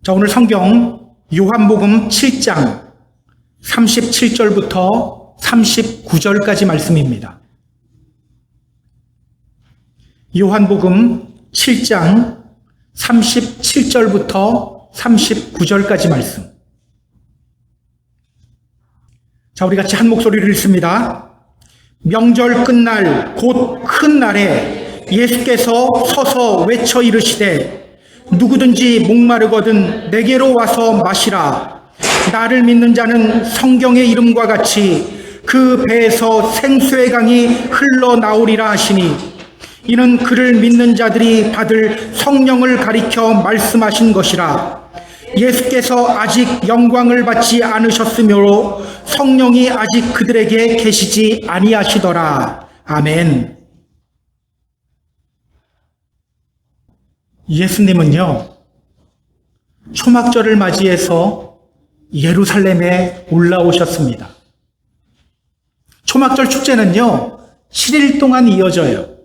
자, 오늘 성경 요한복음 7장 37절부터 39절까지 말씀입니다. 요한복음 7장 37절부터 39절까지 말씀. 자, 우리 같이 한 목소리를 읽습니다. 명절 끝날 곧 큰 날에 예수께서 서서 외쳐 이르시되 누구든지 목마르거든 내게로 와서 마시라. 나를 믿는 자는 성경의 이름과 같이 그 배에서 생수의 강이 흘러나오리라 하시니 이는 그를 믿는 자들이 받을 성령을 가리켜 말씀하신 것이라. 예수께서 아직 영광을 받지 않으셨으므로 성령이 아직 그들에게 계시지 아니하시더라. 아멘. 예수님은요, 초막절을 맞이해서 예루살렘에 올라오셨습니다. 초막절 축제는요, 7일 동안 이어져요.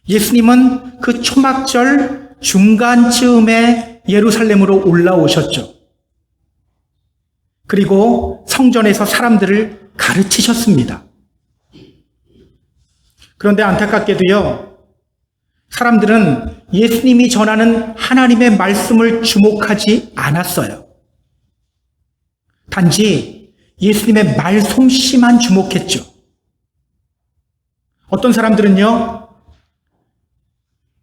예수님은 그 초막절 중간쯤에 예루살렘으로 올라오셨죠. 그리고 성전에서 사람들을 가르치셨습니다. 그런데 안타깝게도요, 사람들은 예수님이 전하는 하나님의 말씀을 주목하지 않았어요. 단지 예수님의 말솜씨만 주목했죠. 어떤 사람들은요,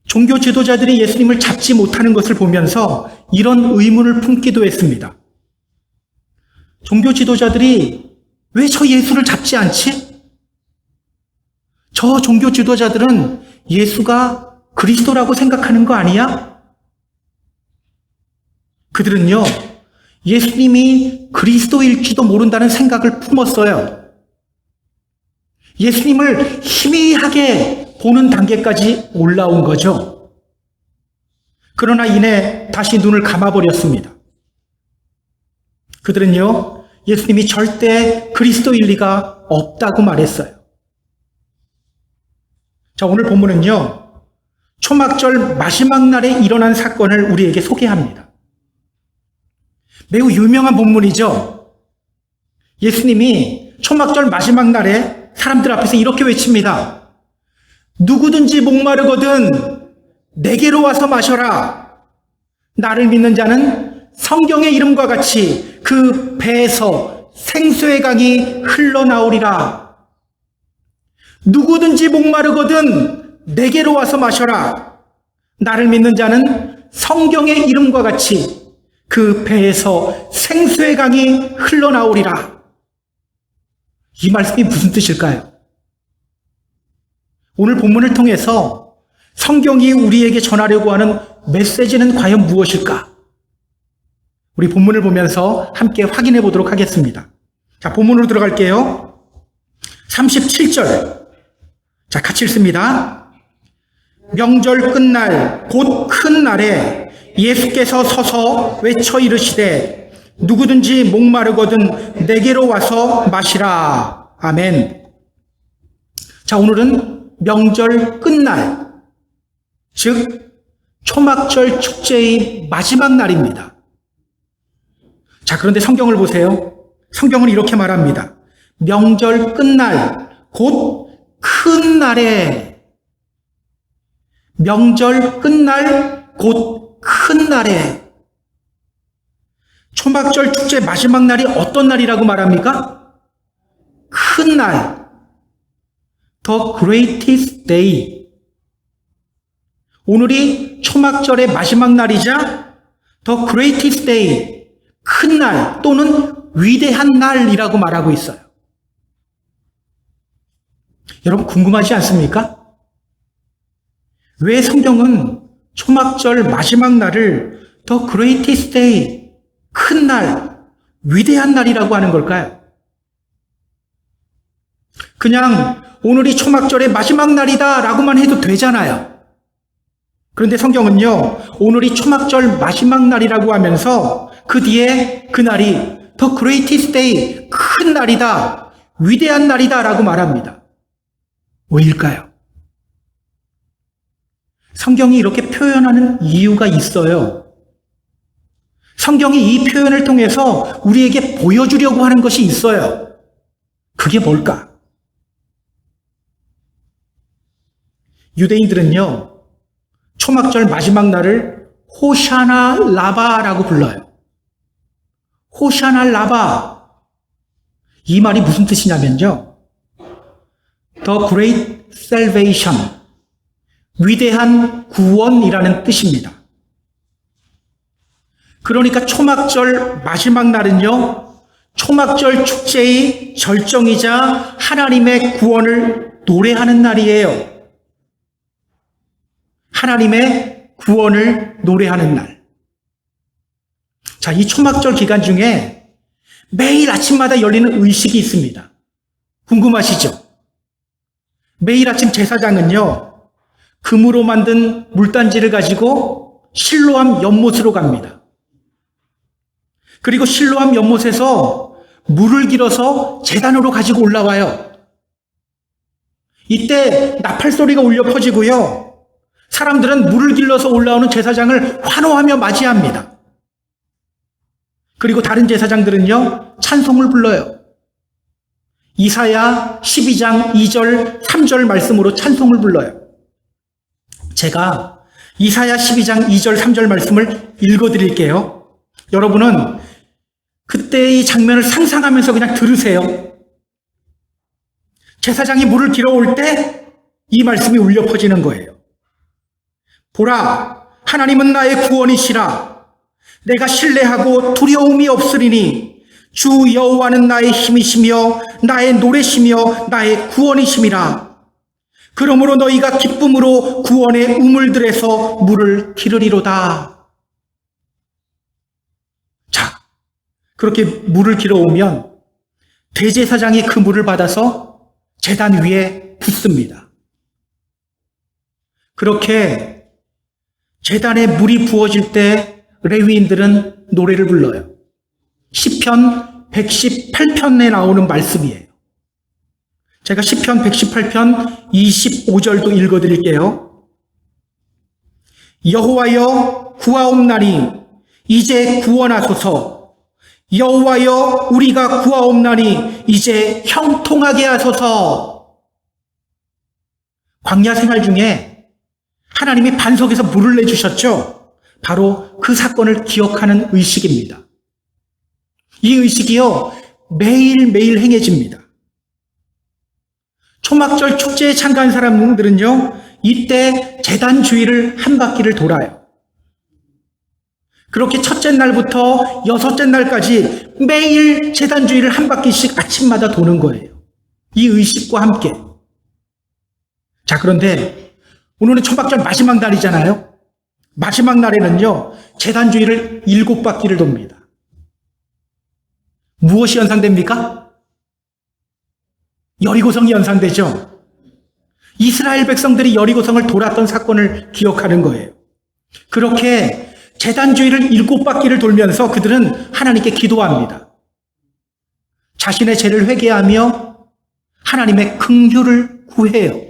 종교 지도자들이 예수님을 잡지 못하는 것을 보면서 이런 의문을 품기도 했습니다. 종교 지도자들이 왜 저 예수를 잡지 않지? 저 종교 지도자들은 예수가 그리스도라고 생각하는 거 아니야? 그들은요, 예수님이 그리스도일지도 모른다는 생각을 품었어요. 예수님을 희미하게 보는 단계까지 올라온 거죠. 그러나 이내 다시 눈을 감아버렸습니다. 그들은요, 예수님이 절대 그리스도일 리가 없다고 말했어요. 자, 오늘 본문은요, 초막절 마지막 날에 일어난 사건을 우리에게 소개합니다. 매우 유명한 본문이죠. 예수님이 초막절 마지막 날에 사람들 앞에서 이렇게 외칩니다. 누구든지 목마르거든 내게로 와서 마셔라. 나를 믿는 자는 성경의 이름과 같이 그 배에서 생수의 강이 흘러나오리라. 누구든지 목마르거든 내게로 와서 마셔라. 나를 믿는 자는 성경의 이름과 같이 그 배에서 생수의 강이 흘러나오리라. 이 말씀이 무슨 뜻일까요? 오늘 본문을 통해서 성경이 우리에게 전하려고 하는 메시지는 과연 무엇일까? 우리 본문을 보면서 함께 확인해 보도록 하겠습니다. 자, 본문으로 들어갈게요. 37절. 자, 같이 읽습니다. 명절 끝날 곧 큰 날에 예수께서 서서 외쳐 이르시되 누구든지 목마르거든 내게로 와서 마시라. 아멘. 자, 오늘은 명절 끝날, 즉 초막절 축제의 마지막 날입니다. 자, 그런데 성경을 보세요. 성경은 이렇게 말합니다. 명절 끝날 곧 큰 날에, 명절 끝날 곧 큰 날에. 초막절 축제 마지막 날이 어떤 날이라고 말합니까? 큰 날. The greatest day. 오늘이 초막절의 마지막 날이자 The greatest day. 큰 날 또는 위대한 날이라고 말하고 있어요. 여러분 궁금하지 않습니까? 왜 성경은 초막절 마지막 날을 The greatest day, 큰 날, 위대한 날이라고 하는 걸까요? 그냥 오늘이 초막절의 마지막 날이다 라고만 해도 되잖아요. 그런데 성경은요, 오늘이 초막절 마지막 날이라고 하면서 그 뒤에 그 날이 The greatest day, 큰 날이다, 위대한 날이다 라고 말합니다. 왜일까요? 성경이 이렇게 표현하는 이유가 있어요. 성경이 이 표현을 통해서 우리에게 보여주려고 하는 것이 있어요. 그게 뭘까? 유대인들은요, 초막절 마지막 날을 호샤나 라바라고 불러요. 호샤나 라바. 이 말이 무슨 뜻이냐면요, The Great Salvation, 위대한 구원이라는 뜻입니다. 그러니까 초막절 마지막 날은요, 초막절 축제의 절정이자 하나님의 구원을 노래하는 날이에요. 하나님의 구원을 노래하는 날. 자, 이 초막절 기간 중에 매일 아침마다 열리는 의식이 있습니다. 궁금하시죠? 매일 아침 제사장은요, 금으로 만든 물단지를 가지고 실로암 연못으로 갑니다. 그리고 실로암 연못에서 물을 길어서 제단으로 가지고 올라와요. 이때 나팔 소리가 울려 퍼지고요, 사람들은 물을 길러서 올라오는 제사장을 환호하며 맞이합니다. 그리고 다른 제사장들은요, 찬송을 불러요. 이사야 12장 2절 3절 말씀으로 찬송을 불러요. 제가 이사야 12장 2절 3절 말씀을 읽어드릴게요. 여러분은 그때의 장면을 상상하면서 그냥 들으세요. 제사장이 물을 길어올 때 이 말씀이 울려 퍼지는 거예요. 보라, 하나님은 나의 구원이시라. 내가 신뢰하고 두려움이 없으리니 주 여호와는 나의 힘이시며 나의 노래시며 나의 구원이심이라. 그러므로 너희가 기쁨으로 구원의 우물들에서 물을 기르리로다. 자, 그렇게 물을 길어오면 대제사장이 그 물을 받아서 제단 위에 붓습니다. 그렇게 제단에 물이 부어질 때 레위인들은 노래를 불러요. 시편 118편에 나오는 말씀이에요. 제가 시편 118편 25절도 읽어드릴게요. 여호와여 구하옵나니 이제 구원하소서. 여호와여 우리가 구하옵나니 이제 형통하게 하소서. 광야 생활 중에 하나님이 반석에서 물을 내주셨죠. 바로 그 사건을 기억하는 의식입니다. 이 의식이요, 매일매일 행해집니다. 초막절 축제에 참가한 사람들은요, 이때 제단 주위를 한 바퀴를 돌아요. 그렇게 첫째 날부터 여섯째 날까지 매일 제단 주위를 한 바퀴씩 아침마다 도는 거예요. 이 의식과 함께. 자, 그런데 오늘은 초막절 마지막 날이잖아요. 마지막 날에는요, 제단 주위를 7바퀴를 돕니다. 무엇이 연상됩니까? 여리고성이 연상되죠. 이스라엘 백성들이 여리고성을 돌았던 사건을 기억하는 거예요. 그렇게 제단 주위를 7바퀴를 돌면서 그들은 하나님께 기도합니다. 자신의 죄를 회개하며 하나님의 긍휼을 구해요.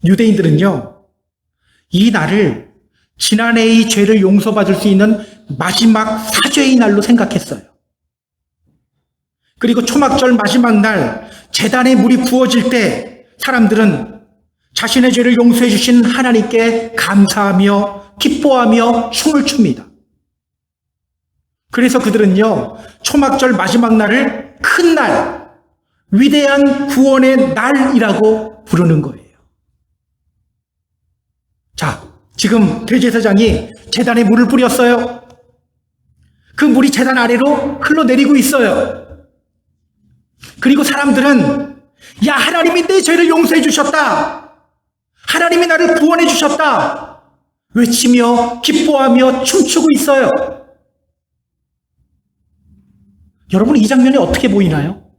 유대인들은요, 이 날을 지난해의 죄를 용서받을 수 있는 마지막 사죄의 날로 생각했어요. 그리고 초막절 마지막 날 제단에 물이 부어질 때 사람들은 자신의 죄를 용서해 주신 하나님께 감사하며 기뻐하며 춤을 춥니다. 그래서 그들은요, 초막절 마지막 날을 큰 날, 위대한 구원의 날이라고 부르는 거예요. 자, 지금 대제사장이 제단에 물을 뿌렸어요. 그 물이 제단 아래로 흘러내리고 있어요. 그리고 사람들은 야, 하나님이 내 죄를 용서해 주셨다. 하나님이 나를 구원해 주셨다. 외치며 기뻐하며 춤추고 있어요. 여러분, 이 장면이 어떻게 보이나요?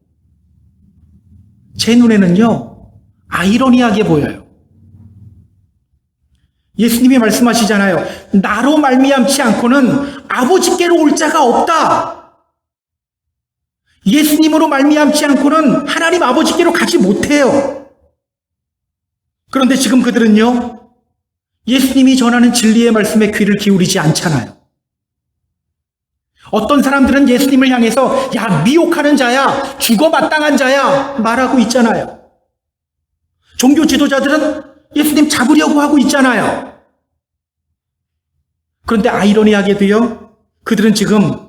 제 눈에는요, 아이러니하게 보여요. 예수님이 말씀하시잖아요. 나로 말미암지 않고는 아버지께로 올 자가 없다. 예수님으로 말미암지 않고는 하나님 아버지께로 가지 못해요. 그런데 지금 그들은요, 예수님이 전하는 진리의 말씀에 귀를 기울이지 않잖아요. 어떤 사람들은 예수님을 향해서 야, 미혹하는 자야, 죽어마땅한 자야 말하고 있잖아요. 종교 지도자들은 예수님 잡으려고 하고 있잖아요. 그런데 아이러니하게도요, 그들은 지금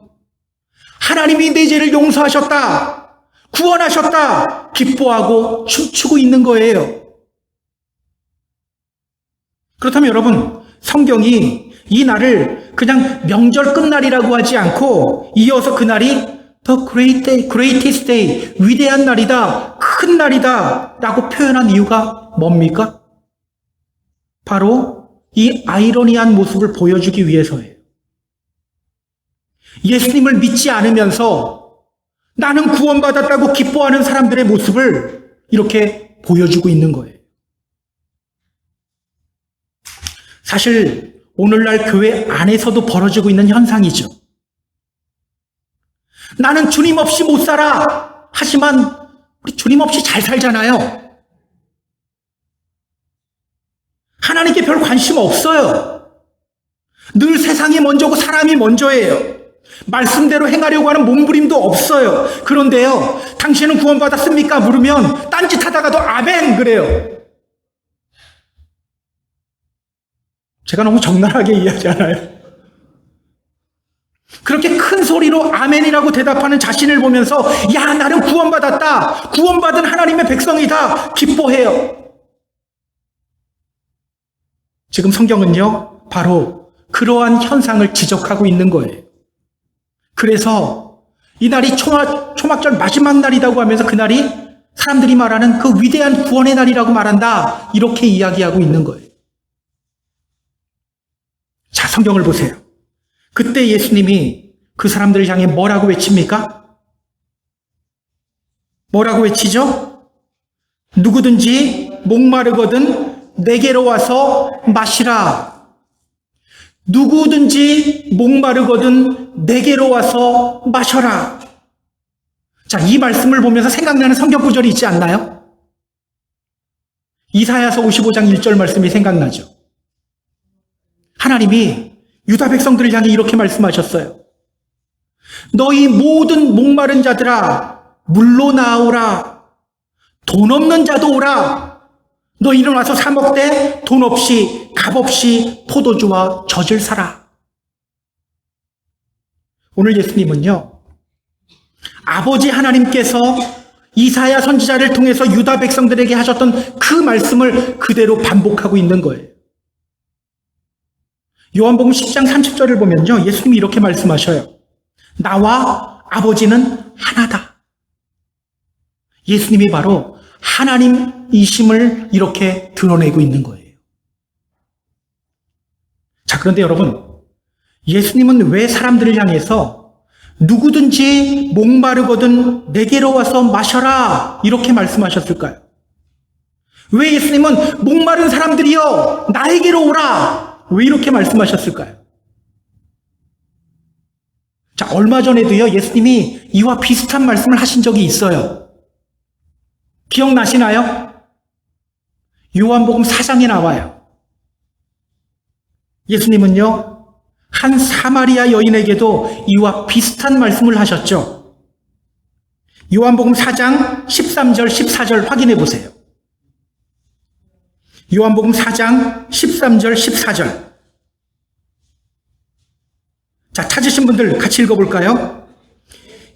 하나님이 내 죄를 용서하셨다, 구원하셨다 기뻐하고 춤추고 있는 거예요. 그렇다면 여러분, 성경이 이 날을 그냥 명절 끝날이라고 하지 않고 이어서 그날이 The greatest day, 위대한 날이다, 큰 날이다 라고 표현한 이유가 뭡니까? 바로 이 아이러니한 모습을 보여주기 위해서예요. 예수님을 믿지 않으면서 나는 구원받았다고 기뻐하는 사람들의 모습을 이렇게 보여주고 있는 거예요. 사실 오늘날 교회 안에서도 벌어지고 있는 현상이죠. 나는 주님 없이 못 살아. 하지만 우리 주님 없이 잘 살잖아요. 하나님께 별 관심 없어요. 늘 세상이 먼저고 사람이 먼저예요. 말씀대로 행하려고 하는 몸부림도 없어요. 그런데요, 당신은 구원받았습니까? 물으면 딴짓하다가도 아멘 그래요. 제가 너무 적나라하게 이야기하나요? 그렇게 큰 소리로 아멘이라고 대답하는 자신을 보면서 야, 나는 구원받았다, 구원받은 하나님의 백성이다 기뻐해요. 지금 성경은요, 바로 그러한 현상을 지적하고 있는 거예요. 그래서 이날이 초막절 마지막 날이라고 하면서 그날이 사람들이 말하는 그 위대한 구원의 날이라고 말한다, 이렇게 이야기하고 있는 거예요. 자, 성경을 보세요. 그때 예수님이 그 사람들을 향해 뭐라고 외칩니까? 뭐라고 외치죠? 누구든지 목마르거든 내게로 와서 마시라. 누구든지 목마르거든 내게로 와서 마셔라. 자, 이 말씀을 보면서 생각나는 성경 구절이 있지 않나요? 이사야서 55장 1절 말씀이 생각나죠. 하나님이 유다 백성들을 향해 이렇게 말씀하셨어요. 너희 모든 목마른 자들아, 물로 나오라. 돈 없는 자도 오라. 너희는 와서 사 먹되 돈 없이 값 없이 포도주와 젖을 사라. 오늘 예수님은요, 아버지 하나님께서 이사야 선지자를 통해서 유다 백성들에게 하셨던 그 말씀을 그대로 반복하고 있는 거예요. 요한복음 10장 30절을 보면요, 예수님이 이렇게 말씀하셔요. 나와 아버지는 하나다. 예수님이 바로 하나님이심을 이렇게 드러내고 있는 거예요. 자, 그런데 여러분, 예수님은 왜 사람들을 향해서 누구든지 목마르거든 내게로 와서 마셔라 이렇게 말씀하셨을까요? 왜 예수님은 목마른 사람들이여 나에게로 오라 왜 이렇게 말씀하셨을까요? 자, 얼마 전에도요, 예수님이 이와 비슷한 말씀을 하신 적이 있어요. 기억나시나요? 요한복음 4장에 나와요. 예수님은요, 한 사마리아 여인에게도 이와 비슷한 말씀을 하셨죠. 요한복음 4장 13절, 14절 확인해 보세요. 요한복음 4장 13절, 14절. 자, 찾으신 분들 같이 읽어볼까요?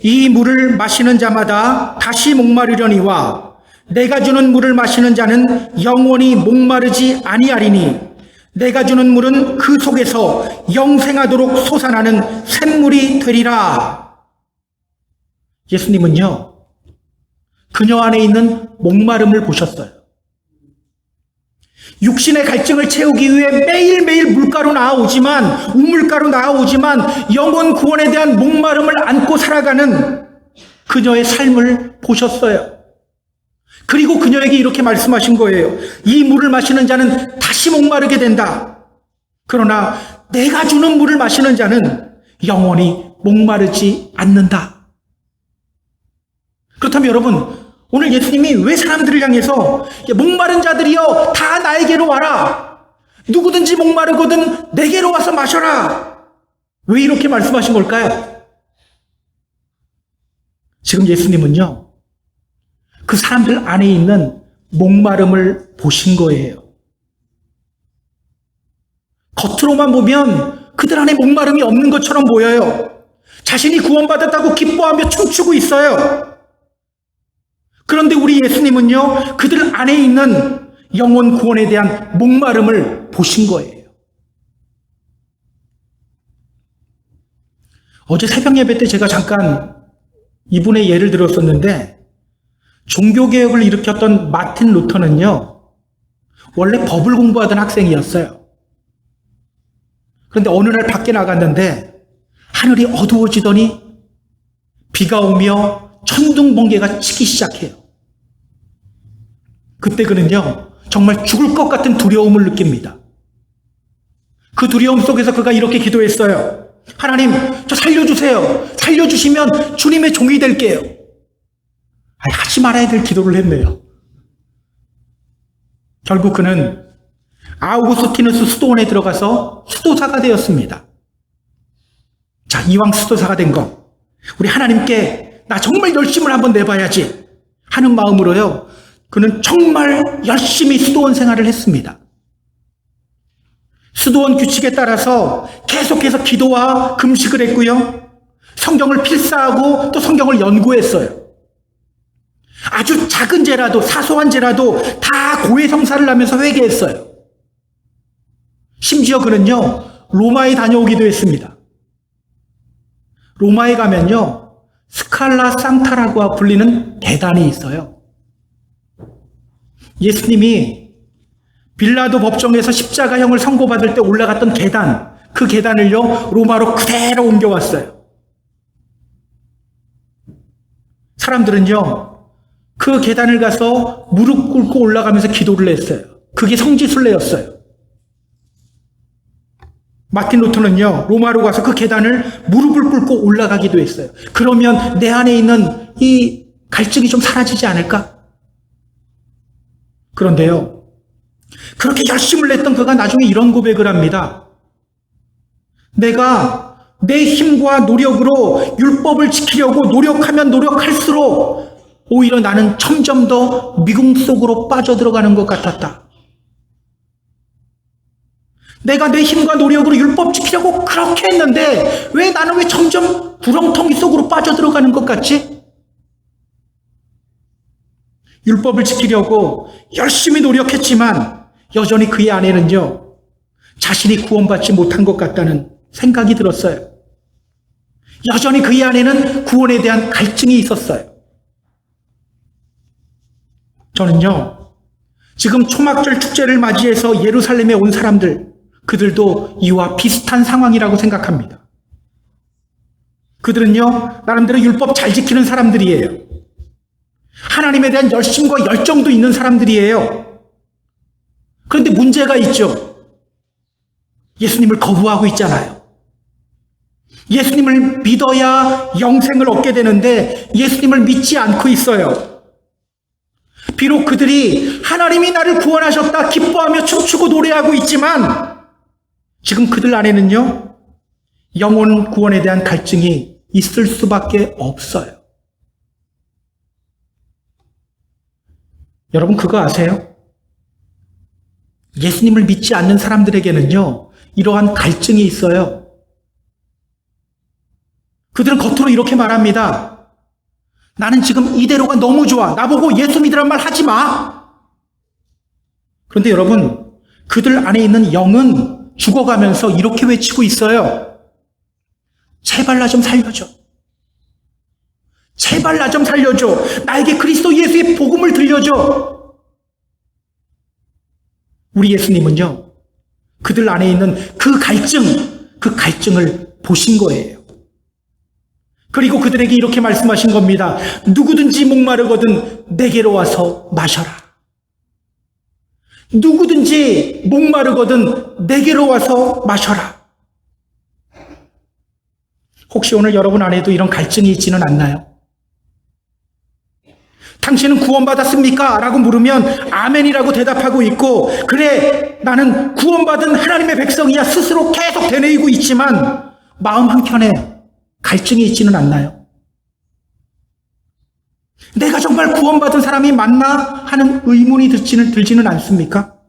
이 물을 마시는 자마다 다시 목마르려니와 내가 주는 물을 마시는 자는 영원히 목마르지 아니하리니 내가 주는 물은 그 속에서 영생하도록 솟아나는 샘물이 되리라. 예수님은요, 그녀 안에 있는 목마름을 보셨어요. 육신의 갈증을 채우기 위해 매일매일 물가로 나아오지만, 우물가로 나아오지만 영혼 구원에 대한 목마름을 안고 살아가는 그녀의 삶을 보셨어요. 그리고 그녀에게 이렇게 말씀하신 거예요. 이 물을 마시는 자는 다시 목마르게 된다. 그러나 내가 주는 물을 마시는 자는 영원히 목마르지 않는다. 그렇다면 여러분, 오늘 예수님이 왜 사람들을 향해서 목마른 자들이여 다 나에게로 와라. 누구든지 목마르거든 내게로 와서 마셔라. 왜 이렇게 말씀하신 걸까요? 지금 예수님은요, 그 사람들 안에 있는 목마름을 보신 거예요. 겉으로만 보면 그들 안에 목마름이 없는 것처럼 보여요. 자신이 구원받았다고 기뻐하며 춤추고 있어요. 그런데 우리 예수님은요, 그들 안에 있는 영혼 구원에 대한 목마름을 보신 거예요. 어제 새벽 예배 때 제가 잠깐 이분의 예를 들었었는데, 종교개혁을 일으켰던 마틴 루터는요, 원래 법을 공부하던 학생이었어요. 그런데 어느 날 밖에 나갔는데 하늘이 어두워지더니 비가 오며 천둥 번개가 치기 시작해요. 그때 그는요, 정말 죽을 것 같은 두려움을 느낍니다. 그 두려움 속에서 그가 이렇게 기도했어요. 하나님, 저 살려주세요. 살려주시면 주님의 종이 될게요. 하지 말아야 될 기도를 했네요. 결국 그는 아우구스티누스 수도원에 들어가서 수도사가 되었습니다. 자, 이왕 수도사가 된 거, 우리 하나님께 나 정말 열심을 한번 내봐야지 하는 마음으로요, 그는 정말 열심히 수도원 생활을 했습니다. 수도원 규칙에 따라서 계속해서 기도와 금식을 했고요, 성경을 필사하고 또 성경을 연구했어요. 아주 작은 죄라도, 사소한 죄라도 다 고해성사를 하면서 회개했어요. 심지어 그는요, 로마에 다녀오기도 했습니다. 로마에 가면요, 스칼라 상타라고 불리는 계단이 있어요. 예수님이 빌라도 법정에서 십자가형을 선고받을 때 올라갔던 계단, 그 계단을요, 로마로 그대로 옮겨왔어요. 사람들은요, 그 계단을 가서 무릎 꿇고 올라가면서 기도를 했어요. 그게 성지순례였어요. 마틴 루터는요, 로마로 가서 그 계단을 무릎을 꿇고 올라가기도 했어요. 그러면 내 안에 있는 이 갈증이 좀 사라지지 않을까? 그런데요, 그렇게 열심을 냈던 그가 나중에 이런 고백을 합니다. 내가 내 힘과 노력으로 율법을 지키려고 노력하면 노력할수록 오히려 나는 점점 더 미궁 속으로 빠져들어가는 것 같았다. 내가 내 힘과 노력으로 율법 지키려고 그렇게 했는데 나는 왜 점점 구렁텅이 속으로 빠져들어가는 것 같지? 율법을 지키려고 열심히 노력했지만 여전히 그의 안에는요, 자신이 구원받지 못한 것 같다는 생각이 들었어요. 여전히 그의 안에는 구원에 대한 갈증이 있었어요. 저는요, 지금 초막절 축제를 맞이해서 예루살렘에 온 사람들, 그들도 이와 비슷한 상황이라고 생각합니다. 그들은요, 나름대로 율법 잘 지키는 사람들이에요. 하나님에 대한 열심과 열정도 있는 사람들이에요. 그런데 문제가 있죠. 예수님을 거부하고 있잖아요. 예수님을 믿어야 영생을 얻게 되는데 예수님을 믿지 않고 있어요. 비록 그들이 하나님이 나를 구원하셨다 기뻐하며 춤추고 노래하고 있지만 지금 그들 안에는요, 영혼 구원에 대한 갈증이 있을 수밖에 없어요. 여러분 그거 아세요? 예수님을 믿지 않는 사람들에게는요, 이러한 갈증이 있어요. 그들은 겉으로 이렇게 말합니다. 나는 지금 이대로가 너무 좋아. 나보고 예수 믿으란 말 하지 마. 그런데 여러분, 그들 안에 있는 영은 죽어가면서 이렇게 외치고 있어요. 제발 나 좀 살려줘. 제발 나 좀 살려줘. 나에게 그리스도 예수의 복음을 들려줘. 우리 예수님은요, 그들 안에 있는 그 갈증을 보신 거예요. 그리고 그들에게 이렇게 말씀하신 겁니다. 누구든지 목마르거든 내게로 와서 마셔라. 누구든지 목마르거든 내게로 와서 마셔라. 혹시 오늘 여러분 안에도 이런 갈증이 있지는 않나요? 당신은 구원받았습니까? 라고 물으면 아멘이라고 대답하고 있고, 그래 나는 구원받은 하나님의 백성이야 스스로 계속 되뇌이고 있지만 마음 한켠에 갈증이 있지는 않나요? 내가 정말 구원받은 사람이 맞나 하는 의문이 들지는 않습니까?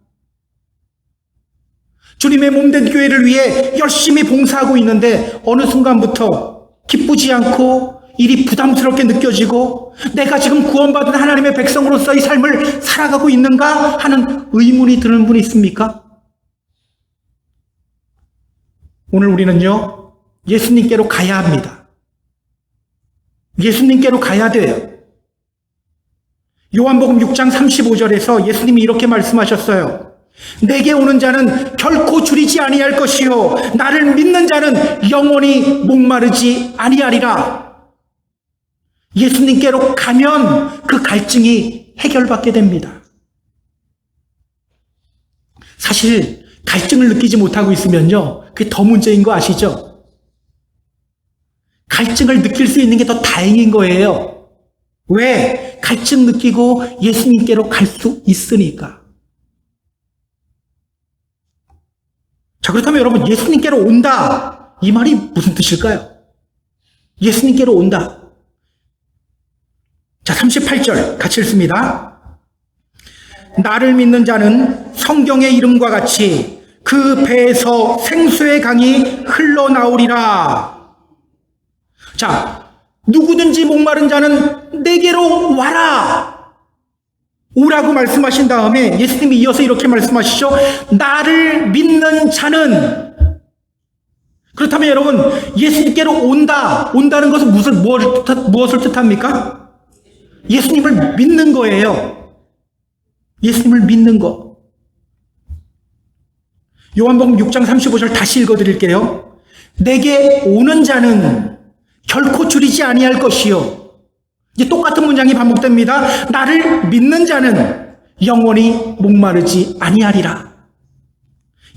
주님의 몸된 교회를 위해 열심히 봉사하고 있는데 어느 순간부터 기쁘지 않고 일이 부담스럽게 느껴지고 내가 지금 구원받은 하나님의 백성으로서의 삶을 살아가고 있는가 하는 의문이 드는 분이 있습니까? 오늘 우리는요, 예수님께로 가야 합니다. 예수님께로 가야 돼요. 요한복음 6장 35절에서 예수님이 이렇게 말씀하셨어요. 내게 오는 자는 결코 줄이지 아니할 것이요 나를 믿는 자는 영원히 목마르지 아니하리라. 예수님께로 가면 그 갈증이 해결받게 됩니다. 사실 갈증을 느끼지 못하고 있으면요, 그게 더 문제인 거 아시죠? 갈증을 느낄 수 있는 게 더 다행인 거예요. 왜? 갈증 느끼고 예수님께로 갈 수 있으니까. 자, 그렇다면 여러분, 예수님께로 온다, 이 말이 무슨 뜻일까요? 예수님께로 온다. 자, 38절 같이 읽습니다. 나를 믿는 자는 성경의 이름과 같이 그 배에서 생수의 강이 흘러나오리라. 자, 누구든지 목마른 자는 내게로 와라. 오라고 말씀하신 다음에 예수님이 이어서 이렇게 말씀하시죠. 나를 믿는 자는. 그렇다면 여러분, 예수님께로 온다는 것은 무엇을 뜻합니까? 예수님을 믿는 거예요. 예수님을 믿는 거. 요한복음 6장 35절 다시 읽어드릴게요. 내게 오는 자는 결코 줄이지 아니할 것이요. 이제 똑같은 문장이 반복됩니다. 나를 믿는 자는 영원히 목마르지 아니하리라.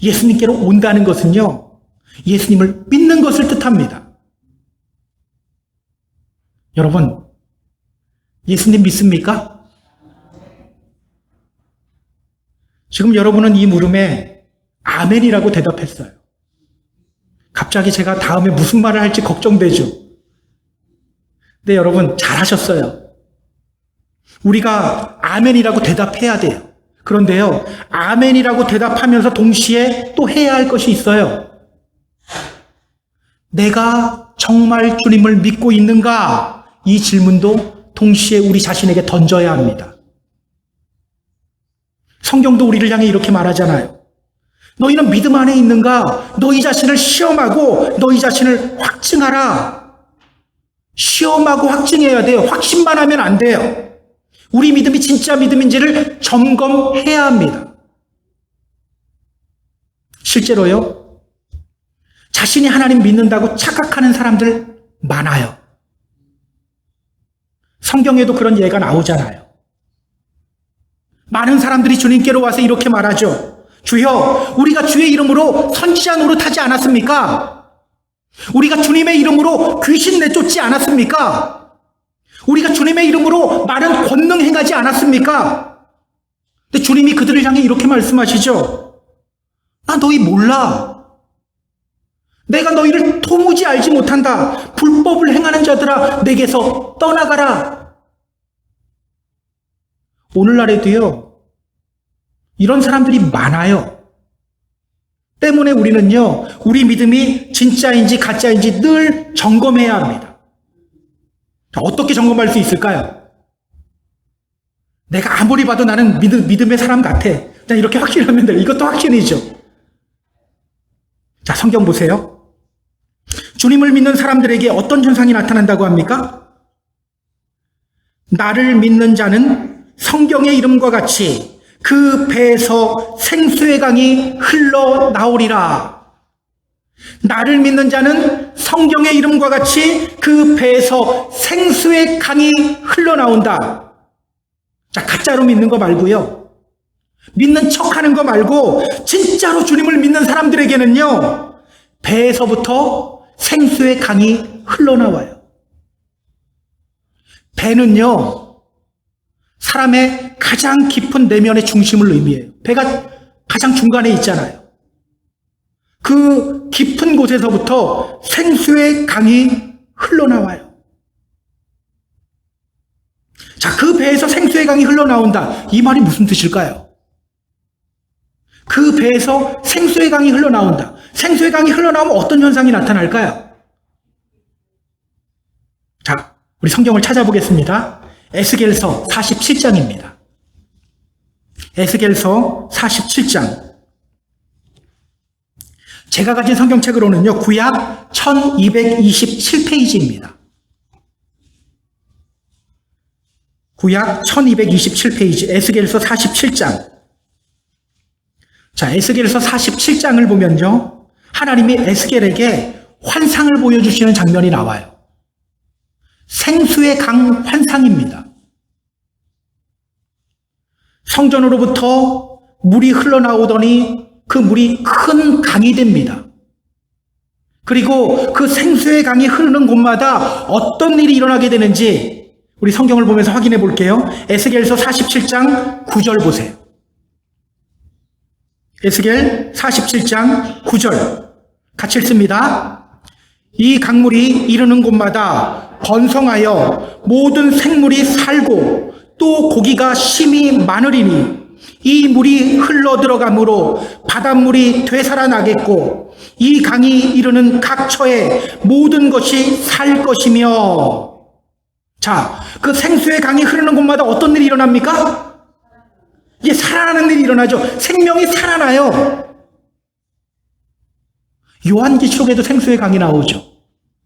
예수님께로 온다는 것은요, 예수님을 믿는 것을 뜻합니다. 여러분, 예수님 믿습니까? 지금 여러분은 이 물음에 아멘이라고 대답했어요. 갑자기 제가 다음에 무슨 말을 할지 걱정되죠. 네, 여러분, 잘하셨어요. 우리가 아멘이라고 대답해야 돼요. 그런데요, 아멘이라고 대답하면서 동시에 또 해야 할 것이 있어요. 내가 정말 주님을 믿고 있는가? 이 질문도 동시에 우리 자신에게 던져야 합니다. 성경도 우리를 향해 이렇게 말하잖아요. 너희는 믿음 안에 있는가? 너희 자신을 시험하고 너희 자신을 확증하라. 시험하고 확증해야 돼요. 확신만 하면 안 돼요. 우리 믿음이 진짜 믿음인지를 점검해야 합니다. 실제로요, 자신이 하나님 믿는다고 착각하는 사람들 많아요. 성경에도 그런 예가 나오잖아요. 많은 사람들이 주님께로 와서 이렇게 말하죠. 주여, 우리가 주의 이름으로 선지자 노릇하지 않았습니까? 우리가 주님의 이름으로 귀신 내쫓지 않았습니까? 우리가 주님의 이름으로 많은 권능 행하지 않았습니까? 근데 주님이 그들을 향해 이렇게 말씀하시죠. 나 너희 몰라. 내가 너희를 도무지 알지 못한다. 불법을 행하는 자들아, 내게서 떠나가라. 오늘날에도요, 이런 사람들이 많아요. 때문에 우리는요, 우리 믿음이 진짜인지 가짜인지 늘 점검해야 합니다. 어떻게 점검할 수 있을까요? 내가 아무리 봐도 나는 믿음의 사람 같아. 그냥 이렇게 확신하면 돼요. 이것도 확신이죠. 자, 성경 보세요. 주님을 믿는 사람들에게 어떤 현상이 나타난다고 합니까? 나를 믿는 자는 성경의 이름과 같이 그 배에서 생수의 강이 흘러나오리라. 나를 믿는 자는 성경의 이름과 같이 그 배에서 생수의 강이 흘러나온다. 자, 가짜로 믿는 거 말고요. 믿는 척하는 거 말고 진짜로 주님을 믿는 사람들에게는요, 배에서부터 생수의 강이 흘러나와요. 배는요, 사람의 가장 깊은 내면의 중심을 의미해요. 배가 가장 중간에 있잖아요. 그 깊은 곳에서부터 생수의 강이 흘러나와요. 그 배에서 생수의 강이 흘러나온다. 이 말이 무슨 뜻일까요? 그 배에서 생수의 강이 흘러나온다. 생수의 강이 흘러나오면 어떤 현상이 나타날까요? 자, 우리 성경을 찾아보겠습니다. 에스겔서 47장입니다. 에스겔서 47장. 제가 가진 성경책으로는요, 구약 1227페이지입니다. 구약 1227페이지, 에스겔서 47장. 자, 에스겔서 47장을 보면요, 하나님이 에스겔에게 환상을 보여주시는 장면이 나와요. 생수의 강 환상입니다. 성전으로부터 물이 흘러나오더니 그 물이 큰 강이 됩니다. 그리고 그 생수의 강이 흐르는 곳마다 어떤 일이 일어나게 되는지 우리 성경을 보면서 확인해 볼게요. 에스겔서 47장 9절 보세요. 에스겔 47장 9절 같이 읽습니다. 이 강물이 이르는 곳마다 번성하여 모든 생물이 살고 또 고기가 심히 많으리니 이 물이 흘러 들어가므로 바닷물이 되살아나겠고 이 강이 이르는 각 처에 모든 것이 살 것이며. 자, 그 생수의 강이 흐르는 곳마다 어떤 일이 일어납니까? 이게 살아나는 일이 일어나죠. 생명이 살아나요. 요한계시록에도 생수의 강이 나오죠.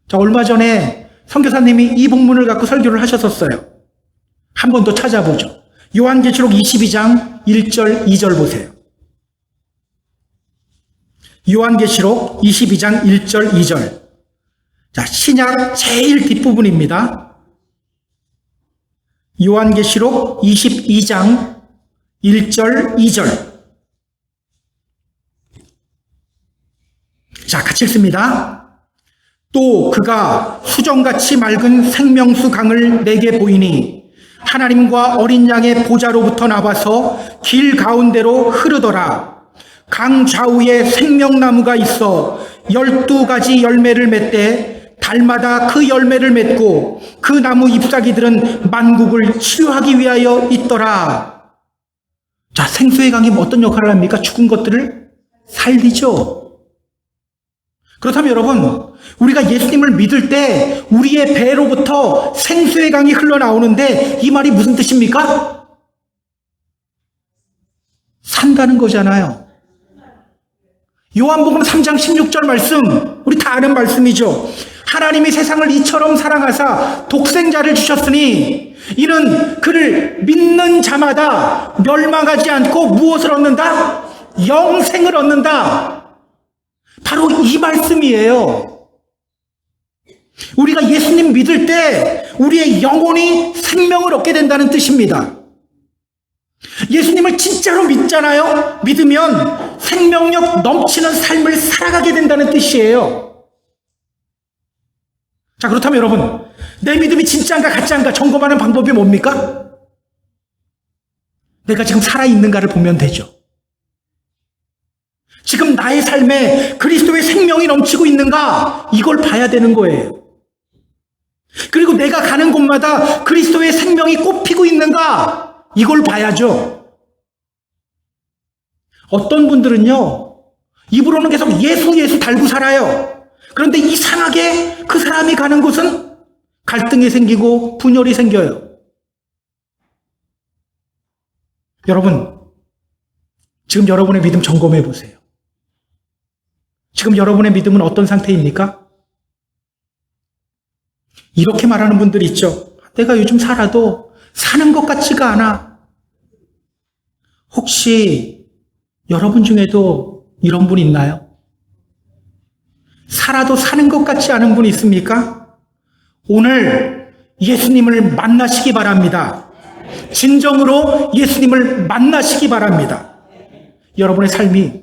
자, 얼마 전에 선교사님이 이 본문을 갖고 설교를 하셨었어요. 한 번 더 찾아보죠. 요한계시록 22장 1절 2절 보세요. 요한계시록 22장 1절 2절. 자, 신약 제일 뒷부분입니다. 요한계시록 22장 1절 2절. 자, 같이 읽습니다. 또 그가 수정같이 맑은 생명수 강을 내게 보이니 하나님과 어린 양의 보좌로부터 나와서 길 가운데로 흐르더라. 강 좌우에 생명나무가 있어 12가지 열매를 맺되 달마다 그 열매를 맺고 그 나무 잎사귀들은 만국을 치료하기 위하여 있더라. 자, 생수의 강이 어떤 역할을 합니까? 죽은 것들을 살리죠. 그렇다면 여러분, 우리가 예수님을 믿을 때 우리의 배로부터 생수의 강이 흘러나오는데 이 말이 무슨 뜻입니까? 산다는 거잖아요. 요한복음 3장 16절 말씀, 우리 다 아는 말씀이죠. 하나님이 세상을 이처럼 사랑하사 독생자를 주셨으니 이는 그를 믿는 자마다 멸망하지 않고 무엇을 얻는다? 영생을 얻는다. 바로 이 말씀이에요. 우리가 예수님 믿을 때 우리의 영혼이 생명을 얻게 된다는 뜻입니다. 예수님을 진짜로 믿잖아요. 믿으면 생명력 넘치는 삶을 살아가게 된다는 뜻이에요. 자, 그렇다면 여러분, 내 믿음이 진짜인가 가짜인가 점검하는 방법이 뭡니까? 내가 지금 살아있는가를 보면 되죠. 지금 나의 삶에 그리스도의 생명이 넘치고 있는가? 이걸 봐야 되는 거예요. 그리고 내가 가는 곳마다 그리스도의 생명이 꽃피고 있는가? 이걸 봐야죠. 어떤 분들은요, 입으로는 계속 예수 예수 달고 살아요. 그런데 이상하게 그 사람이 가는 곳은 갈등이 생기고 분열이 생겨요. 여러분, 지금 여러분의 믿음 점검해 보세요. 지금 여러분의 믿음은 어떤 상태입니까? 이렇게 말하는 분들이 있죠. 내가 요즘 살아도 사는 것 같지가 않아. 혹시 여러분 중에도 이런 분 있나요? 살아도 사는 것 같지 않은 분 있습니까? 오늘 예수님을 만나시기 바랍니다. 진정으로 예수님을 만나시기 바랍니다. 여러분의 삶이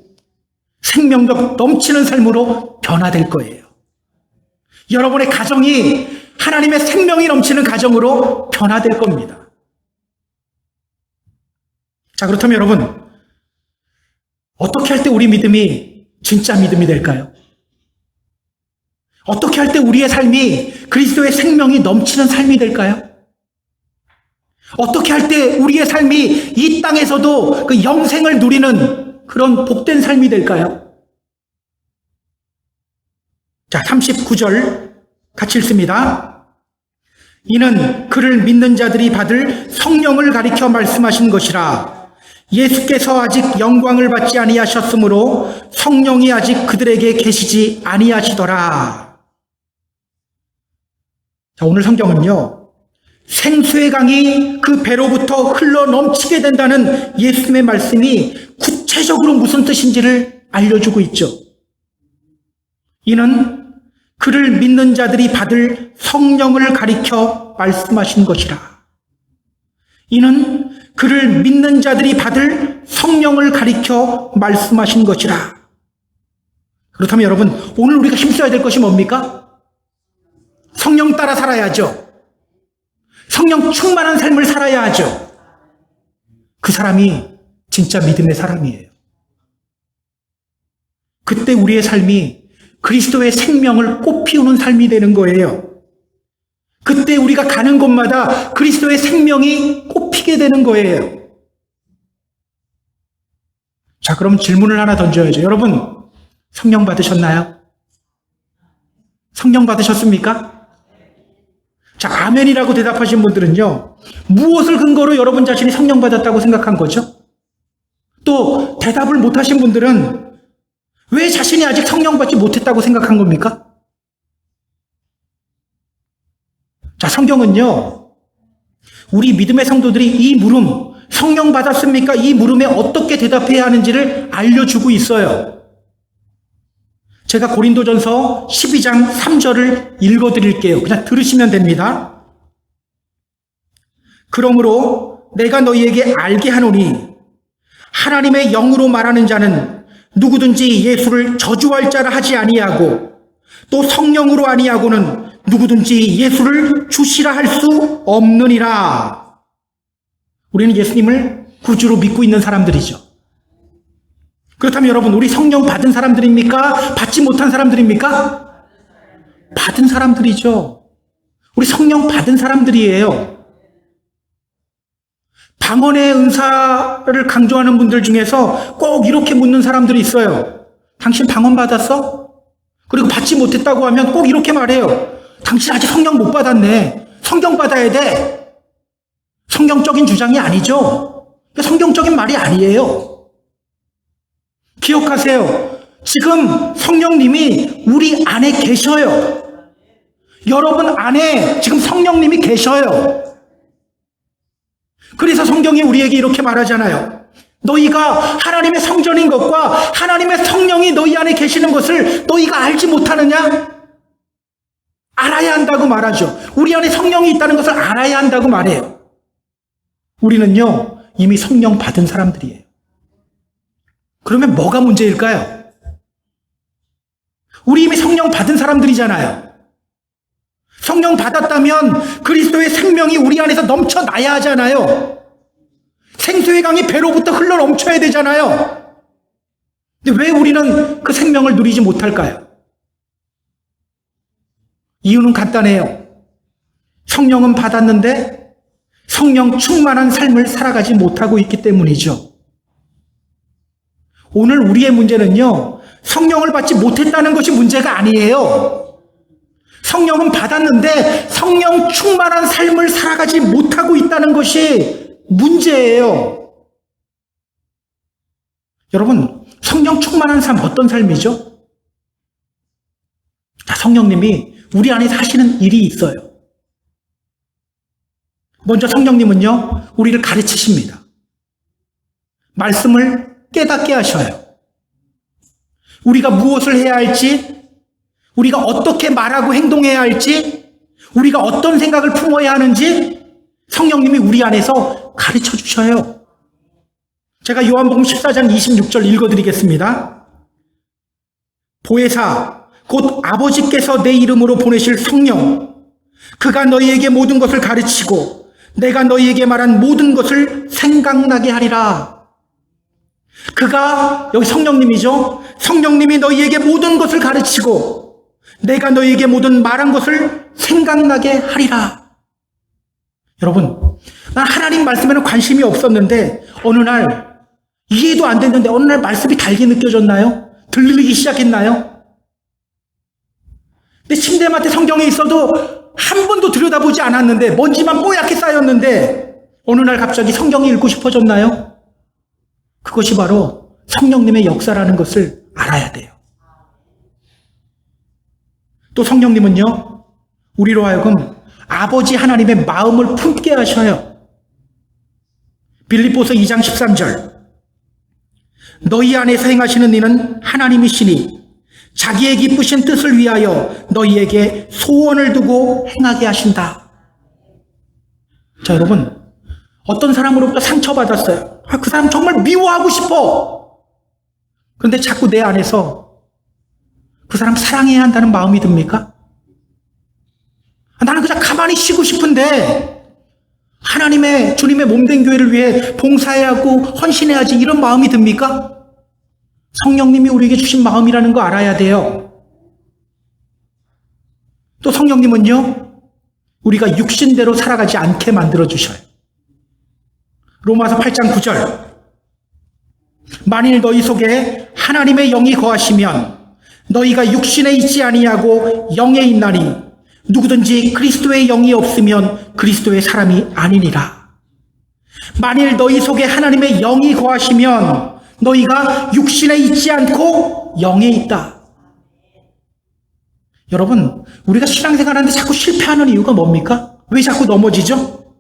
생명력 넘치는 삶으로 변화될 거예요. 여러분의 가정이 하나님의 생명이 넘치는 가정으로 변화될 겁니다. 자, 그렇다면 여러분, 어떻게 할 때 우리 믿음이 진짜 믿음이 될까요? 어떻게 할 때 우리의 삶이 그리스도의 생명이 넘치는 삶이 될까요? 어떻게 할 때 우리의 삶이 이 땅에서도 그 영생을 누리는 그런 복된 삶이 될까요? 자, 39절 같이 읽습니다. 이는 그를 믿는 자들이 받을 성령을 가리켜 말씀하신 것이라. 예수께서 아직 영광을 받지 아니하셨으므로 성령이 아직 그들에게 계시지 아니하시더라. 자, 오늘 성경은요, 생수의 강이 그 배로부터 흘러 넘치게 된다는 예수님의 말씀이 구체적으로 무슨 뜻인지를 알려주고 있죠. 이는 그를 믿는 자들이 받을 성령을 가리켜 말씀하신 것이라. 이는 그를 믿는 자들이 받을 성령을 가리켜 말씀하신 것이라. 그렇다면 여러분, 오늘 우리가 힘써야 될 것이 뭡니까? 성령 따라 살아야죠. 성령 충만한 삶을 살아야 하죠. 그 사람이 진짜 믿음의 사람이에요. 그때 우리의 삶이 그리스도의 생명을 꽃피우는 삶이 되는 거예요. 그때 우리가 가는 곳마다 그리스도의 생명이 꽃피게 되는 거예요. 자, 그럼 질문을 하나 던져야죠. 여러분, 성령 받으셨나요? 성령 받으셨습니까? 자, 아멘이라고 대답하신 분들은요, 무엇을 근거로 여러분 자신이 성령 받았다고 생각한 거죠? 또 대답을 못하신 분들은 왜 자신이 아직 성령 받지 못했다고 생각한 겁니까? 자, 성경은요, 우리 믿음의 성도들이 이 물음, 성령 받았습니까? 이 물음에 어떻게 대답해야 하는지를 알려주고 있어요. 제가 고린도전서 12장 3절을 읽어드릴게요. 그냥 들으시면 됩니다. 그러므로 내가 너희에게 알게 하노니 하나님의 영으로 말하는 자는 누구든지 예수를 저주할 자라 하지 아니하고 또 성령으로 아니하고는 누구든지 예수를 주시라 할 수 없느니라. 우리는 예수님을 구주로 믿고 있는 사람들이죠. 그렇다면 여러분, 우리 성령 받은 사람들입니까? 받지 못한 사람들입니까? 받은 사람들이죠. 우리 성령 받은 사람들이에요. 방언의 은사를 강조하는 분들 중에서 꼭 이렇게 묻는 사람들이 있어요. 당신 방언 받았어? 그리고 받지 못했다고 하면 꼭 이렇게 말해요. 당신 아직 성령 못 받았네. 성경 받아야 돼. 성경적인 주장이 아니죠. 성경적인 말이 아니에요. 기억하세요. 지금 성령님이 우리 안에 계셔요. 여러분 안에 지금 성령님이 계셔요. 그래서 성경이 우리에게 이렇게 말하잖아요. 너희가 하나님의 성전인 것과 하나님의 성령이 너희 안에 계시는 것을 너희가 알지 못하느냐? 알아야 한다고 말하죠. 우리 안에 성령이 있다는 것을 알아야 한다고 말해요. 우리는요, 이미 성령 받은 사람들이에요. 그러면 뭐가 문제일까요? 우리 이미 성령 받은 사람들이잖아요. 성령 받았다면 그리스도의 생명이 우리 안에서 넘쳐나야 하잖아요. 생수의 강이 배로부터 흘러 넘쳐야 되잖아요. 근데 왜 우리는 그 생명을 누리지 못할까요? 이유는 간단해요. 성령은 받았는데 성령 충만한 삶을 살아가지 못하고 있기 때문이죠. 오늘 우리의 문제는요, 성령을 받지 못했다는 것이 문제가 아니에요. 성령은 받았는데 성령 충만한 삶을 살아가지 못하고 있다는 것이 문제예요. 여러분, 성령 충만한 삶 어떤 삶이죠? 성령님이 우리 안에 사시는 일이 있어요. 먼저 성령님은요, 우리를 가르치십니다. 말씀을 깨닫게 하셔요. 우리가 무엇을 해야 할지, 우리가 어떻게 말하고 행동해야 할지, 우리가 어떤 생각을 품어야 하는지 성령님이 우리 안에서 가르쳐 주셔요. 제가 요한복음 14장 26절 읽어드리겠습니다. 보혜사 곧 아버지께서 내 이름으로 보내실 성령, 그가 너희에게 모든 것을 가르치고 내가 너희에게 말한 모든 것을 생각나게 하리라. 그가, 여기 성령님이죠. 성령님이 너희에게 모든 것을 가르치고 내가 너희에게 모든 말한 것을 생각나게 하리라. 여러분, 난 하나님 말씀에는 관심이 없었는데 어느 날 이해도 안 됐는데 어느 날 말씀이 달게 느껴졌나요? 들리기 시작했나요? 내 침대맡에 성경이 있어도 한 번도 들여다보지 않았는데 먼지만 뽀얗게 쌓였는데 어느 날 갑자기 성경이 읽고 싶어졌나요? 그것이 바로 성령님의 역사라는 것을 알아야 돼요. 또 성령님은요, 우리로 하여금 아버지 하나님의 마음을 품게 하셔요. 빌립보서 2장 13절. 너희 안에서 행하시는 이는 하나님이시니 자기의 기쁘신 뜻을 위하여 너희에게 소원을 두고 행하게 하신다. 자, 여러분, 어떤 사람으로부터 상처받았어요. 그 사람 정말 미워하고 싶어. 그런데 자꾸 내 안에서 그 사람 사랑해야 한다는 마음이 듭니까? 나는 그냥 가만히 쉬고 싶은데 하나님의 주님의 몸된 교회를 위해 봉사해야 하고 헌신해야지 이런 마음이 듭니까? 성령님이 우리에게 주신 마음이라는 거 알아야 돼요. 또 성령님은요, 우리가 육신대로 살아가지 않게 만들어주셔요. 로마서 8장 9절. 만일 너희 속에 하나님의 영이 거하시면 너희가 육신에 있지 아니하고 영에 있나니 누구든지 그리스도의 영이 없으면 그리스도의 사람이 아니니라. 만일 너희 속에 하나님의 영이 거하시면 너희가 육신에 있지 않고 영에 있다. 여러분, 우리가 신앙생활하는데 자꾸 실패하는 이유가 뭡니까? 왜 자꾸 넘어지죠?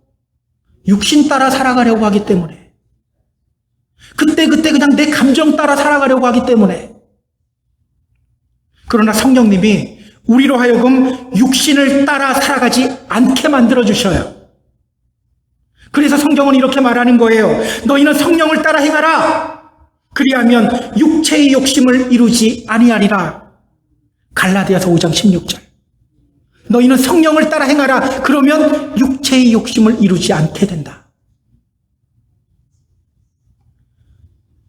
육신 따라 살아가려고 하기 때문에. 그때 그냥 내 감정 따라 살아가려고 하기 때문에. 그러나 성령님이 우리로 하여금 육신을 따라 살아가지 않게 만들어주셔요. 그래서 성경은 이렇게 말하는 거예요. 너희는 성령을 따라 행하라. 그리하면 육체의 욕심을 이루지 아니하리라. 갈라디아서 5장 16절. 너희는 성령을 따라 행하라. 그러면 육체의 욕심을 이루지 않게 된다.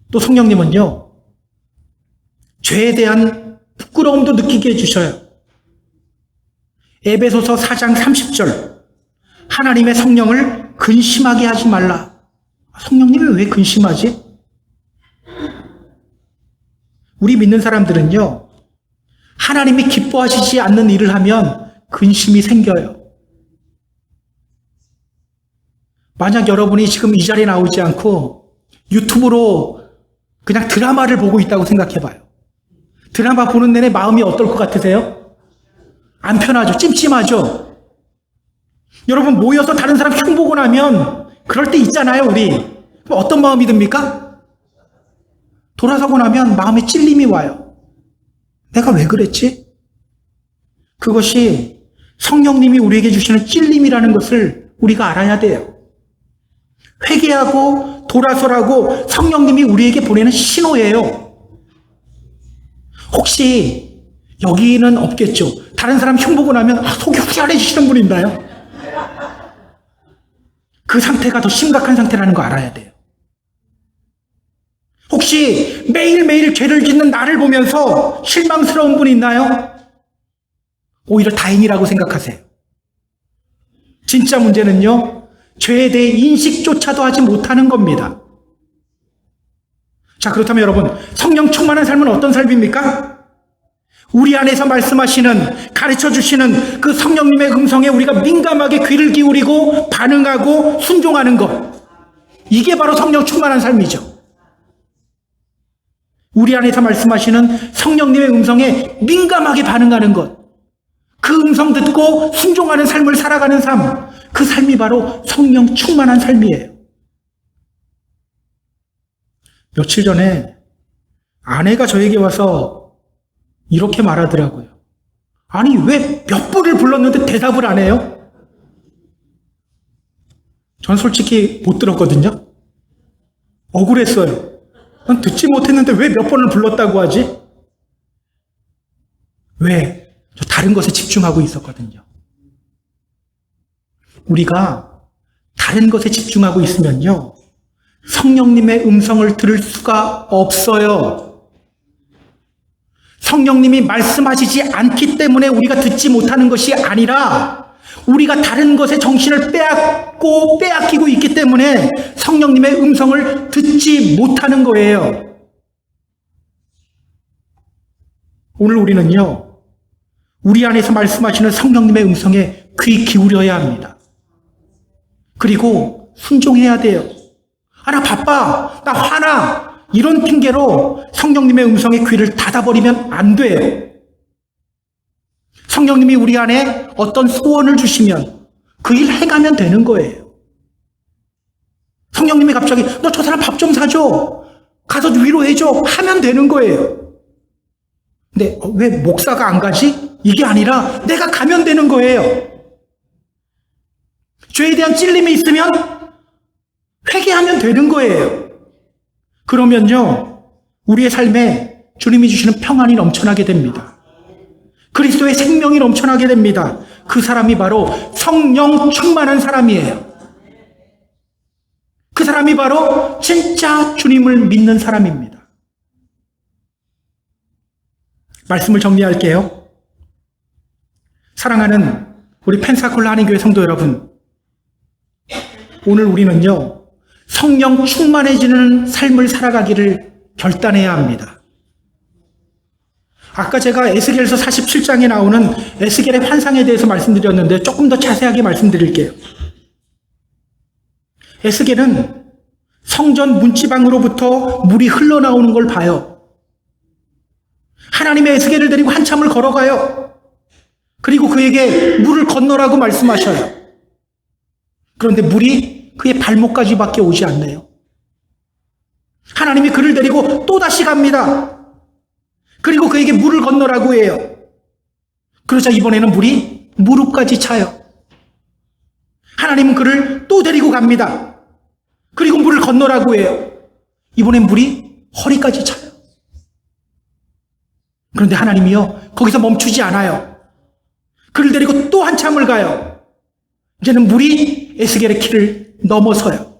또 성령님은요, 죄에 대한 부끄러움도 느끼게 해주셔요. 에베소서 4장 30절. 하나님의 성령을 근심하게 하지 말라. 성령님이 왜 근심하지? 우리 믿는 사람들은요, 하나님이 기뻐하시지 않는 일을 하면 근심이 생겨요. 만약 여러분이 지금 이 자리에 나오지 않고 유튜브로 그냥 드라마를 보고 있다고 생각해봐요. 드라마 보는 내내 마음이 어떨 것 같으세요? 안 편하죠? 찜찜하죠? 여러분, 모여서 다른 사람 흉 보고 나면 그럴 때 있잖아요, 우리. 그럼 어떤 마음이 듭니까? 돌아서고 나면 마음에 찔림이 와요. 내가 왜 그랬지? 그것이 성령님이 우리에게 주시는 찔림이라는 것을 우리가 알아야 돼요. 회개하고 돌아서라고 성령님이 우리에게 보내는 신호예요. 혹시 여기는 없겠죠? 다른 사람 흉보고 나면 속이 후련해지시는 분 있나요? 그 상태가 더 심각한 상태라는 거 알아야 돼요. 혹시 매일매일 죄를 짓는 나를 보면서 실망스러운 분 있나요? 오히려 다행이라고 생각하세요. 진짜 문제는요, 죄에 대해 인식조차도 하지 못하는 겁니다. 자, 그렇다면 여러분, 성령 충만한 삶은 어떤 삶입니까? 우리 안에서 말씀하시는, 가르쳐주시는 그 성령님의 음성에 우리가 민감하게 귀를 기울이고 반응하고 순종하는 것. 이게 바로 성령 충만한 삶이죠. 우리 안에서 말씀하시는 성령님의 음성에 민감하게 반응하는 것. 그 음성 듣고 순종하는 삶을 살아가는 삶. 그 삶이 바로 성령 충만한 삶이에요. 며칠 전에 아내가 저에게 와서 이렇게 말하더라고요. 아니, 왜 몇 번을 불렀는데 대답을 안 해요? 전 솔직히 못 들었거든요. 억울했어요. 난 듣지 못했는데 왜 몇 번을 불렀다고 하지? 왜? 저 다른 것에 집중하고 있었거든요. 우리가 다른 것에 집중하고 있으면요, 성령님의 음성을 들을 수가 없어요. 성령님이 말씀하시지 않기 때문에 우리가 듣지 못하는 것이 아니라 우리가 다른 것에 정신을 빼앗기고 있기 때문에 성령님의 음성을 듣지 못하는 거예요. 오늘 우리는요, 우리 안에서 말씀하시는 성령님의 음성에 귀 기울여야 합니다. 그리고 순종해야 돼요. 나 바빠, 나 화나, 이런 핑계로 성령님의 음성에 귀를 닫아버리면 안 돼요. 성령님이 우리 안에 어떤 소원을 주시면 그 일 해가면 되는 거예요. 성령님이 갑자기 너 저 사람 밥 좀 사줘, 가서 위로해줘 하면 되는 거예요. 근데 왜 목사가 안 가지? 이게 아니라 내가 가면 되는 거예요. 죄에 대한 찔림이 있으면 회개하면 되는 거예요. 그러면요, 우리의 삶에 주님이 주시는 평안이 넘쳐나게 됩니다. 그리스도의 생명이 넘쳐나게 됩니다. 그 사람이 바로 성령 충만한 사람이에요. 그 사람이 바로 진짜 주님을 믿는 사람입니다. 말씀을 정리할게요. 사랑하는 우리 펜사콜라 한인교회 성도 여러분, 오늘 우리는요, 성령 충만해지는 삶을 살아가기를 결단해야 합니다. 아까 제가 에스겔서 47장에 나오는 에스겔의 환상에 대해서 말씀드렸는데 조금 더 자세하게 말씀드릴게요. 에스겔은 성전 문지방으로부터 물이 흘러나오는 걸 봐요. 하나님의 에스겔을 데리고 한참을 걸어가요. 그리고 그에게 물을 건너라고 말씀하셔요. 그런데 물이 그의 발목까지밖에 오지 않네요. 하나님이 그를 데리고 또다시 갑니다. 그리고 그에게 물을 건너라고 해요. 그러자 이번에는 물이 무릎까지 차요. 하나님은 그를 또 데리고 갑니다. 그리고 물을 건너라고 해요. 이번엔 물이 허리까지 차요. 그런데 하나님이요, 거기서 멈추지 않아요. 그를 데리고 또 한참을 가요. 이제는 물이 에스겔의 키를 넘어서요.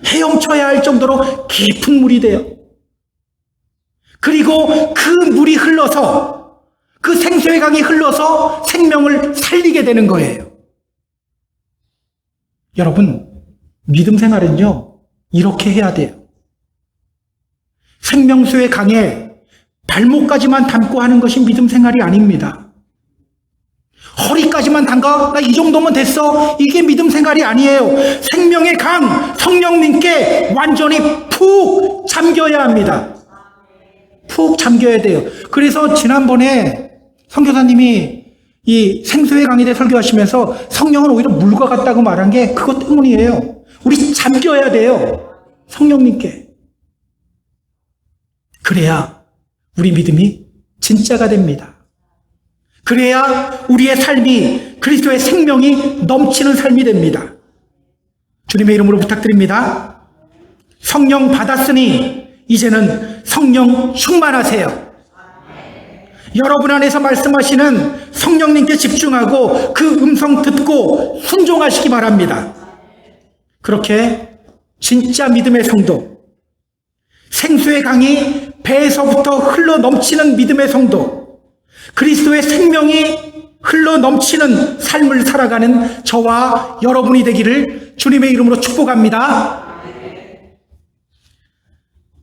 헤엄쳐야 할 정도로 깊은 물이 돼요. 그리고 그 물이 흘러서, 그 생수의 강이 흘러서 생명을 살리게 되는 거예요. 여러분, 믿음 생활은요, 이렇게 해야 돼요. 생명수의 강에 발목까지만 담고 하는 것이 믿음 생활이 아닙니다. 허리까지만 담가, 나 이 정도면 됐어, 이게 믿음 생활이 아니에요. 생명의 강, 성령님께 완전히 푹 잠겨야 합니다. 푹 잠겨야 돼요. 그래서 지난번에 선교사님이 이 생수의 강에 대해 설교하시면서 성령은 오히려 물과 같다고 말한 게 그것 때문이에요. 우리 잠겨야 돼요. 성령님께. 그래야 우리 믿음이 진짜가 됩니다. 그래야 우리의 삶이 그리스도의 생명이 넘치는 삶이 됩니다. 주님의 이름으로 부탁드립니다. 성령 받았으니 이제는 성령 충만하세요. 여러분 안에서 말씀하시는 성령님께 집중하고 그 음성 듣고 순종하시기 바랍니다. 그렇게 진짜 믿음의 성도, 생수의 강이 배에서부터 흘러 넘치는 믿음의 성도, 그리스도의 생명이 흘러 넘치는 삶을 살아가는 저와 여러분이 되기를 주님의 이름으로 축복합니다.